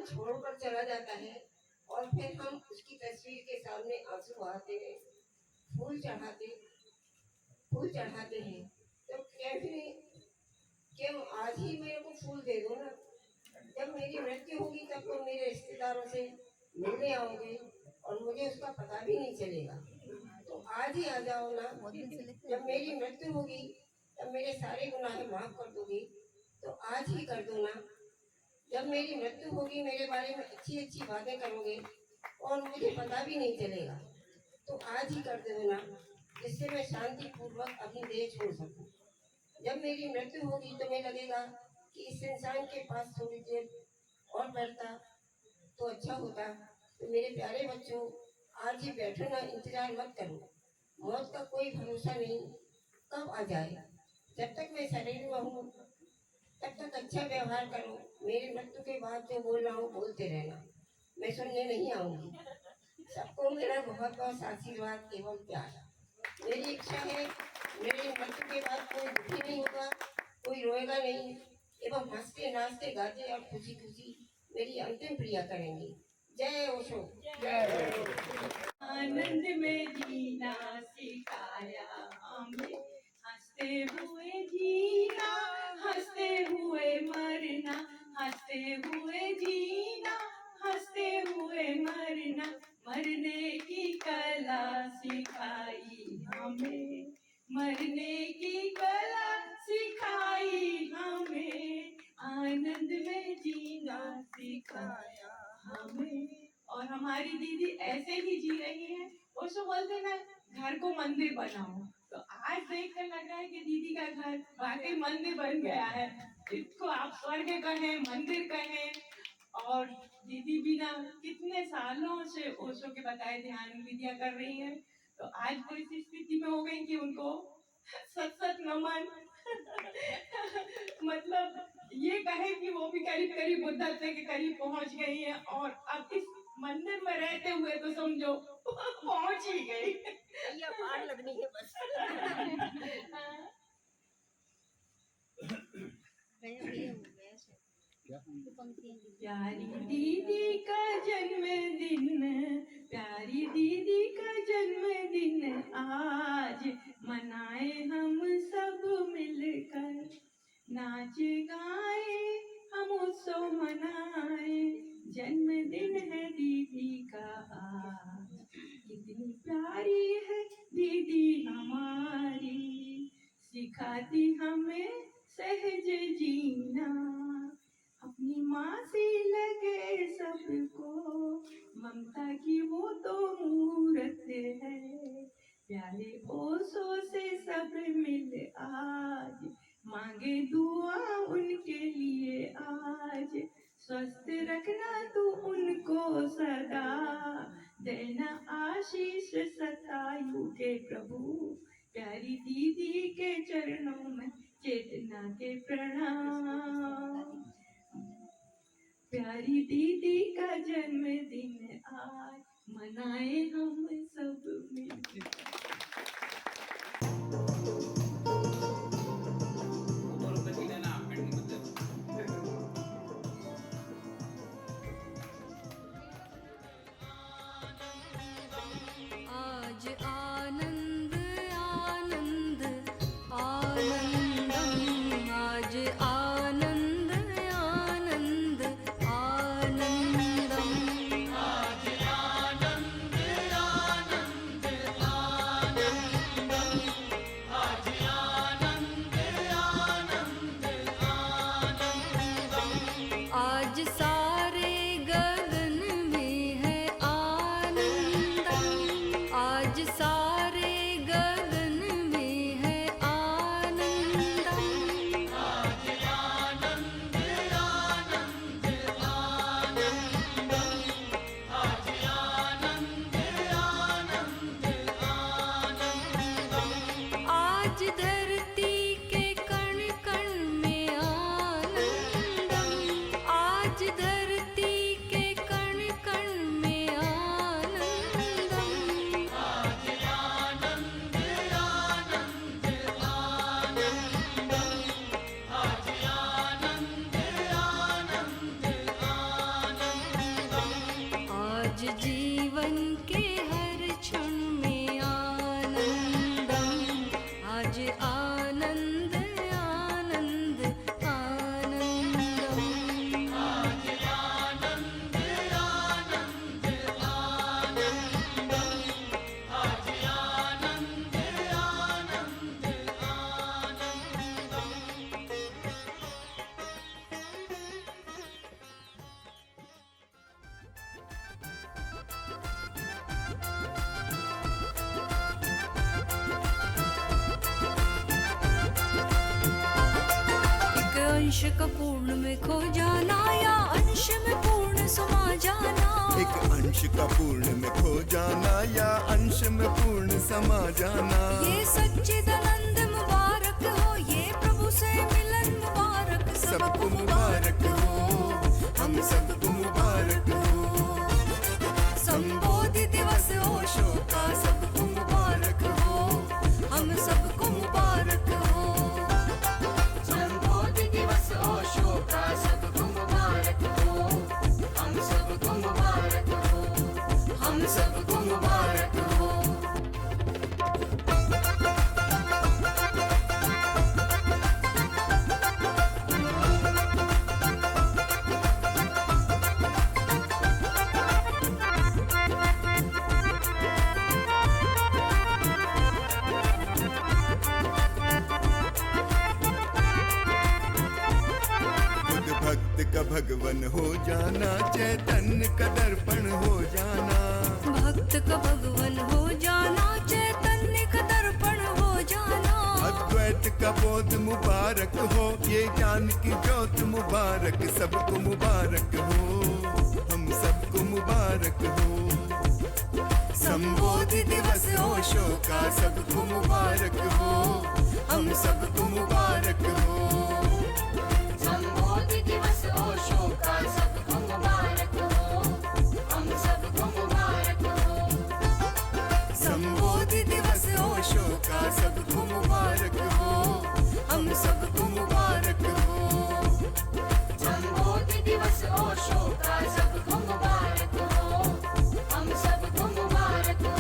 जीवन छोड़कर चला जाता है और फिर हम उसकी तस्वीर के सामने आंसू बहाते हैं, फूल चढ़ाते हैं। तो क्यों आज ही मेरे को फूल दे दो ना। जब मेरी मृत्यु होगी तब तो मेरे रिश्तेदारों से मिलने आओगे और मुझे उसका पता भी नहीं चलेगा। तो आज ही आ जाओ ना। जब मेरी मृत्यु होगी तब मेरे सारे गुनाह माफ कर दोगे, तो आज ही कर दो ना। जब मेरी मृत्यु होगी मेरे बारे में अच्छी अच्छी बातें करोगे और मुझे पता भी नहीं चलेगा, तो आज ही कर दो ना, जिससे मैं शांति पूर्वक अपनी देह छोड़ सकूं। जब मेरी मृत्यु होगी तो मैं लगेगा कि इस इंसान के पास थोड़ी देर और बैठता तो अच्छा होता। तो मेरे प्यारे बच्चों, आज ही बैठो ना, इंतजार मत करो। मौत का कोई भरोसा नहीं, कब आ जाए। जब तक मैं शरीर में हूँ तब तक अच्छा व्यवहार करो। मेरी मृत्यु के बाद जो बोल रहा हूँ बोलते रहना, मैं सुनने नहीं आऊंगी। सबको मेरा बहुत बहुत आशीर्वाद एवं प्यार। मेरी इच्छा है मेरी मृत्यु के बाद कोई दुखी नहीं होगा, कोई रोएगा नहीं, एवं हंसते नाचते गाते और खुशी खुशी मेरी अंतिम क्रिया करेंगे। जय ओशो। आनंद में जीना सिखाया हमें, हंसते हुए जीना, हंसते हुए मरना, हंसते हुए जीना, हंसते हुए मरना, मरने की कला सिखाई हमें, मरने की कला सिखाई हमें, आनंद में जीना सिखाया हमें। और हमारी दीदी ऐसे ही जी रही है। ओशो बोलते ना, घर को मंदिर बनाओ। तो आज देखकर लग रहा है कि दीदी का घर वाकई मंदिर बन गया है। इसको आप स्वर्ग कहें, मंदिर कहें। और दीदी भी ना कितने सालों से ओशो के बताए ध्यान विद्या कर रही हैं। तो आज वो इस स्थिति में हो गई कि उनको सत सत नमन। मतलब ये कहे कि वो भी करीब करीब बुद्धत्व के करीब पहुंच गई है और अब इस मंदिर में रहते हुए तो समझो पहुंच ही गई। या पार लगनी है बस। प्यारी दीदी का जन्मदिन, प्यारी दीदी का जन्मदिन आज मनाए हम सब मिलकर, नाच गाए हम उत्सव मनाए, जन्मदिन है दीदी का आज, कितनी प्यारी है दीदी हमारी, सिखाती हमें सहज जीना, अपनी माँ से लगे सबको, ममता की वो तो मूरत है, प्यारे ओशो से सब मिल आज, मांगे दुआ उनके लिए आज, स्वस्थ रखना तू उनको सदा, देना आशीष सतायु के प्रभु, प्यारी दीदी के चरणों में चेतना के प्रणाम, प्यारी दीदी का जन्मदिन आज मनाए हम सब मिलकर। आज आनंद आनंद आनंदम, आज आनंद आनंद आनंदम, आज आनंद आनंद अंश का पूर्ण में खो जाना या अंश में पूर्ण समा जाना। एक अंश का पूर्ण में खो जाना या अंश में पूर्ण समा जाना। ये सच्चिदानंद मुबारक हो, ये प्रभु से मिलन मुबारक, सबको मुबारक हो, हम सबको मुबारक हो। संबोधि दिवस ओशो का सबको मुबारक हो, हम सबको मुबारक हो। संबोधि दिवस ओशो का सबको मुबारक हो, हम सबको मुबारक हो, हम सबको मुबारक हो। खुद भक्त का भगवन हो जाना, चैतन्य का दर्पण हो जाना। भक्त का भगवन हो जाना, चैतन्य का दर्पण हो जाना। अद्वैत का बोध मुबारक हो, ये ज्ञान की ज्योत मुबारक, सबको मुबारक हो, हम सबको मुबारक हो। संबोधि दिवस ओशो का सबको मुबारक हो, हम सबको मुबारक हो। संबोधि दिवस ओशो का सबको मुबारक हो, हम सबको मुबारक हो। संबोधि दिवस ओशो का सबको मुबारक हो, हम सबको मुबारक हो। संबोधि दिवस ओशो का सबको मुबारक हो, हम सबको मुबारक हो।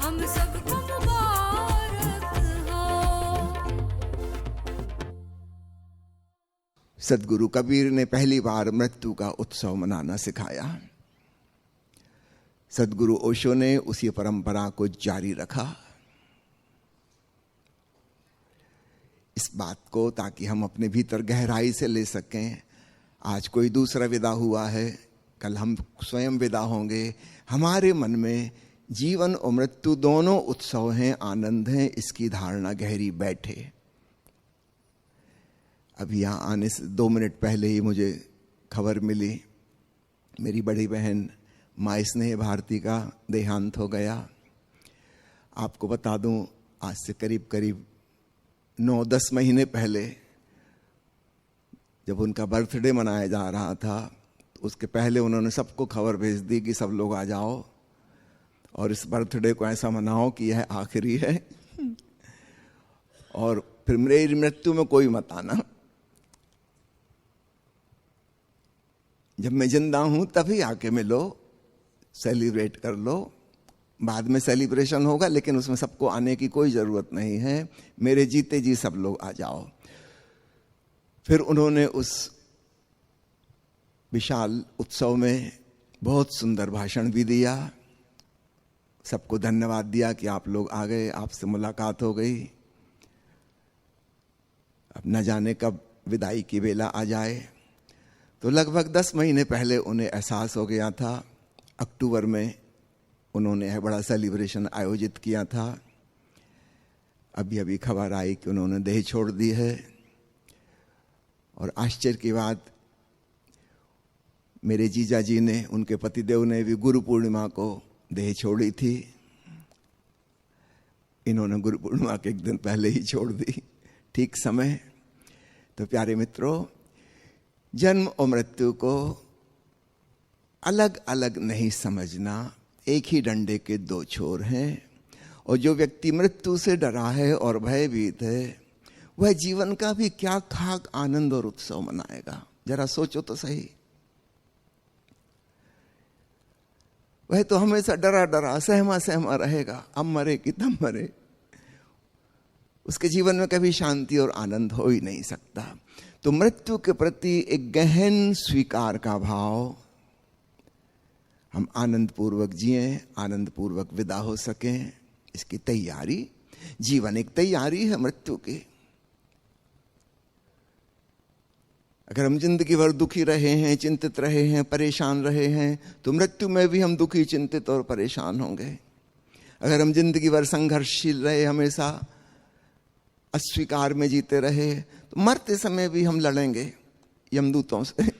हम सबको मुबारक हो। सदगुरु कबीर ने पहली बार मृत्यु का उत्सव मनाना सिखाया। सदगुरु ओशो ने उसी परंपरा को जारी रखा। इस बात को ताकि हम अपने भीतर गहराई से ले सकें। आज कोई दूसरा विदा हुआ है, कल हम स्वयं विदा होंगे। हमारे मन में जीवन और मृत्यु दोनों उत्सव हैं, आनंद हैं, इसकी धारणा गहरी बैठे। अभी यहाँ आने से 2 मिनट पहले ही मुझे खबर मिली, मेरी बड़ी बहन माँ स्नेह भारती का देहांत हो गया। आपको बता दूं, आज से करीब करीब 9-10 महीने पहले जब उनका बर्थडे मनाया जा रहा था, उसके पहले उन्होंने सबको खबर भेज दी कि सब लोग आ जाओ और इस बर्थडे को ऐसा मनाओ कि यह आखिरी है और फिर मेरी मृत्यु में कोई मत आना। जब मैं जिंदा हूं तभी आके मिलो, सेलिब्रेट कर लो। बाद में सेलिब्रेशन होगा, लेकिन उसमें सबको आने की कोई जरूरत नहीं है। मेरे जीते जी सब लोग आ जाओ। फिर उन्होंने उस विशाल उत्सव में बहुत सुंदर भाषण भी दिया, सबको धन्यवाद दिया कि आप लोग आ गए, आपसे मुलाकात हो गई। अब न जाने कब विदाई की बेला आ जाए। तो लगभग 10 महीने पहले उन्हें एहसास हो गया था। अक्टूबर में उन्होंने यह बड़ा सेलिब्रेशन आयोजित किया था। अभी अभी खबर आई कि उन्होंने देह छोड़ दी है। और आश्चर्य की बात, मेरे जीजा जी ने, उनके पतिदेव ने भी गुरु पूर्णिमा को देह छोड़ी थी। इन्होंने गुरु पूर्णिमा के एक दिन पहले ही छोड़ दी, ठीक समय। तो प्यारे मित्रों, जन्म और मृत्यु को अलग अलग नहीं समझना, एक ही डंडे के 2 छोर हैं। और जो व्यक्ति मृत्यु से डरा है और भयभीत है, वह जीवन का भी क्या खाक आनंद और उत्सव मनाएगा? जरा सोचो तो सही। वह तो हमेशा डरा डरा, सहमा सहमा रहेगा, अब मरे कि तब मरे। उसके जीवन में कभी शांति और आनंद हो ही नहीं सकता। तो मृत्यु के प्रति एक गहन स्वीकार का भाव, हम आनंद पूर्वक जिएं, आनंद पूर्वक विदा हो सकें, इसकी तैयारी। जीवन एक तैयारी है मृत्यु की। अगर हम जिंदगी भर दुखी रहे हैं, चिंतित रहे हैं, परेशान रहे हैं, तो मृत्यु में भी हम दुखी, चिंतित और परेशान होंगे। अगर हम जिंदगी भर संघर्षशील रहे, हमेशा अस्वीकार में जीते रहे, तो मरते समय भी हम लड़ेंगे यमदूतों से।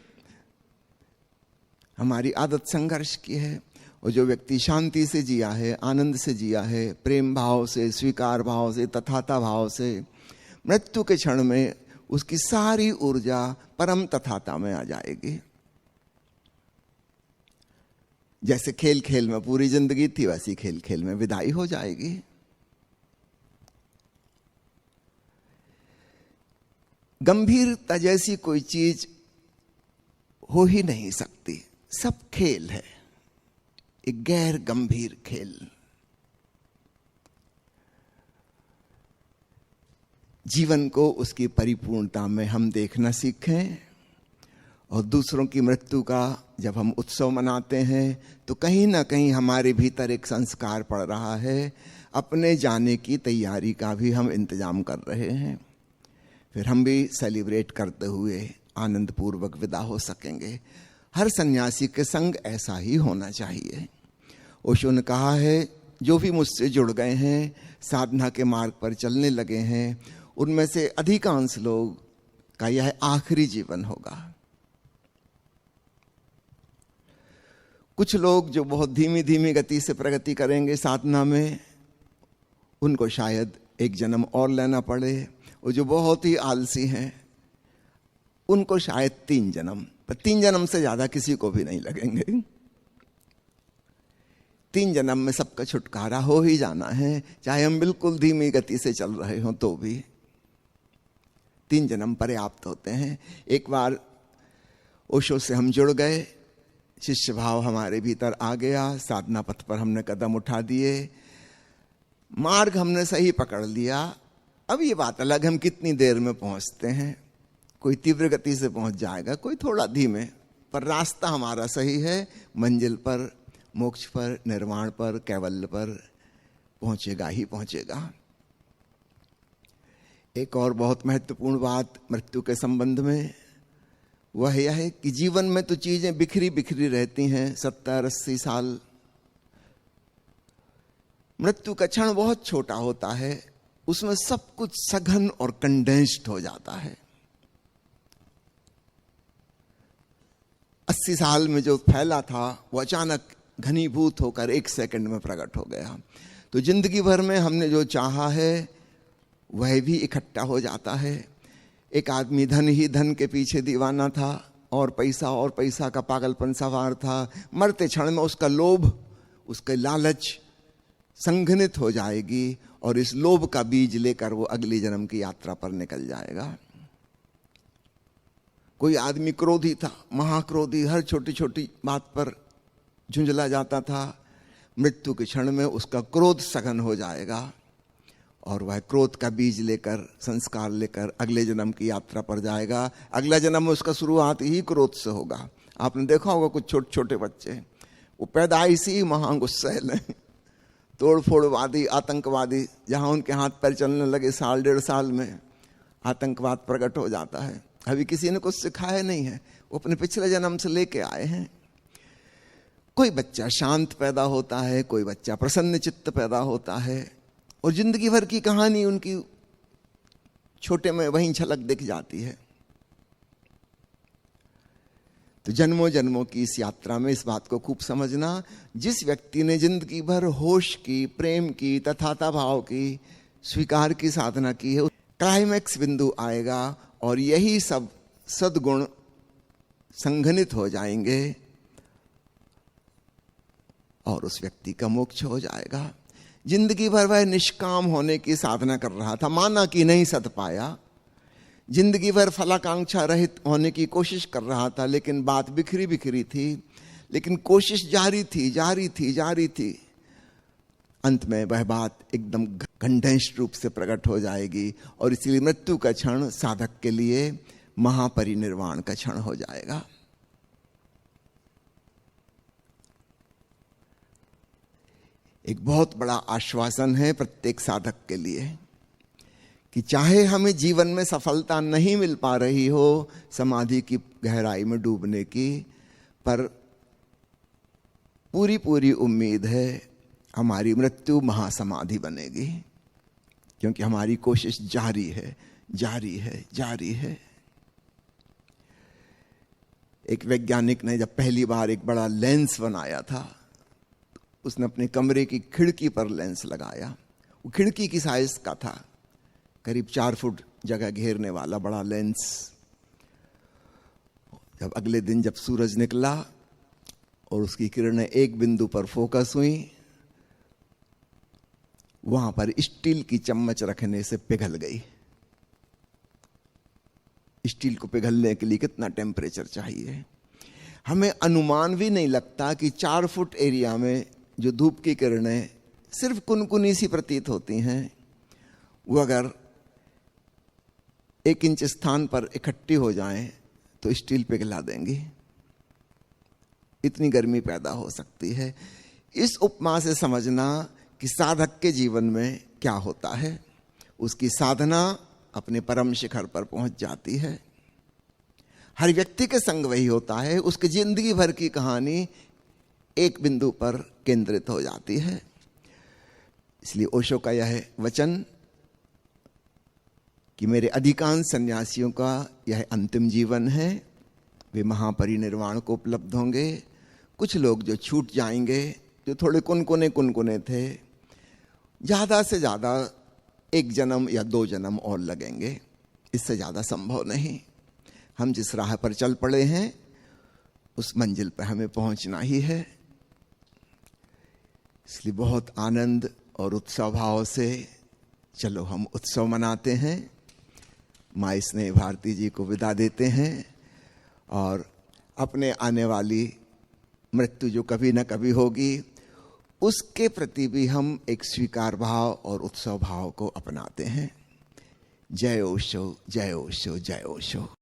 हमारी आदत संघर्ष की है। और जो व्यक्ति शांति से जिया है, आनंद से जिया है, प्रेम भाव से, स्वीकार भाव से, तथाता भाव से, मृत्यु के क्षण में उसकी सारी ऊर्जा परम तथाता में आ जाएगी। जैसे खेल खेल में पूरी जिंदगी थी, वैसी खेल खेल में विदाई हो जाएगी। गंभीरता जैसी कोई चीज हो ही नहीं सकती। सब खेल है, एक गैर गंभीर खेल। जीवन को उसकी परिपूर्णता में हम देखना सीखें। और दूसरों की मृत्यु का जब हम उत्सव मनाते हैं तो कहीं ना कहीं हमारे भीतर एक संस्कार पड़ रहा है, अपने जाने की तैयारी का भी हम इंतजाम कर रहे हैं। फिर हम भी सेलिब्रेट करते हुए आनंद पूर्वक विदा हो सकेंगे। हर सन्यासी के संग ऐसा ही होना चाहिए। ओशो ने कहा है, जो भी मुझसे जुड़ गए हैं, साधना के मार्ग पर चलने लगे हैं, उनमें से अधिकांश लोग का यह आखिरी जीवन होगा। कुछ लोग जो बहुत धीमी धीमी गति से प्रगति करेंगे साधना में, उनको शायद एक जन्म और लेना पड़े। और जो बहुत ही आलसी हैं, उनको शायद 3 जन्म, पर 3 जन्म से ज्यादा किसी को भी नहीं लगेंगे। 3 जन्म में सबका छुटकारा हो ही जाना है, चाहे हम बिल्कुल धीमी गति से चल रहे हों तो भी 3 जन्म पर्याप्त होते हैं। एक बार ओशो से हम जुड़ गए, शिष्य भाव हमारे भीतर आ गया, साधना पथ पर हमने कदम उठा दिए, मार्ग हमने सही पकड़ लिया। अब ये बात अलग, हम कितनी देर में पहुंचते हैं। कोई तीव्र गति से पहुंच जाएगा, कोई थोड़ा धीमे, पर रास्ता हमारा सही है। मंजिल पर, मोक्ष पर, निर्वाण पर, कैवल्य पर पहुंचेगा ही पहुंचेगा। एक और बहुत महत्वपूर्ण बात मृत्यु के संबंध में वह यह है कि जीवन में तो चीजें बिखरी बिखरी रहती हैं 70-80 साल। मृत्यु का क्षण बहुत छोटा होता है, उसमें सब कुछ सघन और कंडेंस्ड हो जाता है। 80 साल में जो फैला था वो अचानक घनीभूत होकर 1 सेकंड में प्रकट हो गया। तो जिंदगी भर में हमने जो चाहा है वह भी इकट्ठा हो जाता है। एक आदमी धन ही धन के पीछे दीवाना था, और पैसा का पागलपन सवार था। मरते क्षण में उसका लोभ, उसके लालच संघनित हो जाएगी, और इस लोभ का बीज लेकर वो अगली जन्म की यात्रा पर निकल जाएगा। कोई आदमी क्रोधी था, महाक्रोधी, हर छोटी छोटी बात पर झुंझला जाता था। मृत्यु के क्षण में उसका क्रोध सघन हो जाएगा, और वह क्रोध का बीज लेकर, संस्कार लेकर अगले जन्म की यात्रा पर जाएगा। अगला जन्म में उसका शुरुआत ही क्रोध से होगा। आपने देखा होगा कुछ छोटे छोटे बच्चे, वो पैदाइश ही महागुस्सैल हैं, तोड़फोड़वादी, आतंकवादी। जहां उनके हाथ पैर चलने लगे 1.5 साल में आतंकवाद प्रकट हो जाता है। अभी किसी ने कुछ सिखाया नहीं है, वो अपने पिछले जन्म से लेके आए हैं। कोई बच्चा शांत पैदा होता है, कोई बच्चा प्रसन्न चित्त पैदा होता है, और जिंदगी भर की कहानी उनकी छोटे में वहीं झलक दिख जाती है। तो जन्मों जन्मों की इस यात्रा में इस बात को खूब समझना, जिस व्यक्ति ने जिंदगी भर होश की, प्रेम की, तथाता भाव की, स्वीकार की साधना की है, क्लाइमैक्स बिंदु आएगा और यही सब सद्गुण संघनित हो जाएंगे और उस व्यक्ति का मोक्ष हो जाएगा। जिंदगी भर वह निष्काम होने की साधना कर रहा था, माना कि नहीं सध पाया। जिंदगी भर फलाकांक्षा रहित होने की कोशिश कर रहा था, लेकिन बात बिखरी बिखरी थी, लेकिन कोशिश जारी थी। अंत में वह बात एकदम घंटेष्ट रूप से प्रकट हो जाएगी, और इसीलिए मृत्यु का क्षण साधक के लिए महापरिनिर्वाण का क्षण हो जाएगा। एक बहुत बड़ा आश्वासन है प्रत्येक साधक के लिए कि चाहे हमें जीवन में सफलता नहीं मिल पा रही हो समाधि की गहराई में डूबने की, पर पूरी पूरी उम्मीद है हमारी मृत्यु महासमाधि बनेगी, क्योंकि हमारी कोशिश जारी है। जारी है, जारी है। एक वैज्ञानिक ने जब पहली बार एक बड़ा लेंस बनाया था, उसने अपने कमरे की खिड़की पर लेंस लगाया। वो खिड़की की साइज का था, करीब 4 फुट जगह घेरने वाला बड़ा लेंस। जब अगले दिन जब सूरज निकला और उसकी किरणें एक बिंदु पर फोकस हुई, वहां पर स्टील की चम्मच रखने से पिघल गई। स्टील को पिघलने के लिए कितना टेम्परेचर चाहिए? हमें अनुमान भी नहीं लगता कि 4 फुट एरिया में जो धूप की किरणें सिर्फ कुनकुनी सी प्रतीत होती हैं, वो अगर 1 इंच स्थान पर इकट्ठी हो जाएं तो स्टील पिघला देंगी। इतनी गर्मी पैदा हो सकती है। इस उपमा से समझना कि साधक के जीवन में क्या होता है। उसकी साधना अपने परम शिखर पर पहुंच जाती है। हर व्यक्ति के संग वही होता है। उसकी जिंदगी भर की कहानी एक बिंदु पर केंद्रित हो जाती है। इसलिए ओशो का यह वचन कि मेरे अधिकांश सन्यासियों का यह अंतिम जीवन है, वे महापरिनिर्वाण को उपलब्ध होंगे। कुछ लोग जो छूट जाएंगे, जो थोड़े कुनकुने थे, ज्यादा से ज्यादा 1 जन्म या 2 जन्म और लगेंगे, इससे ज्यादा संभव नहीं। हम जिस राह पर चल पड़े हैं उस मंजिल पर हमें पहुंचना ही है। इसलिए बहुत आनंद और उत्सव भाव से चलो हम उत्सव मनाते हैं। माँ स्नेह भारती जी को विदा देते हैं और अपने आने वाली मृत्यु जो कभी न कभी होगी, उसके प्रति भी हम एक स्वीकार भाव और उत्सव भाव को अपनाते हैं। जय ओशो, जय ओशो, जय ओशो।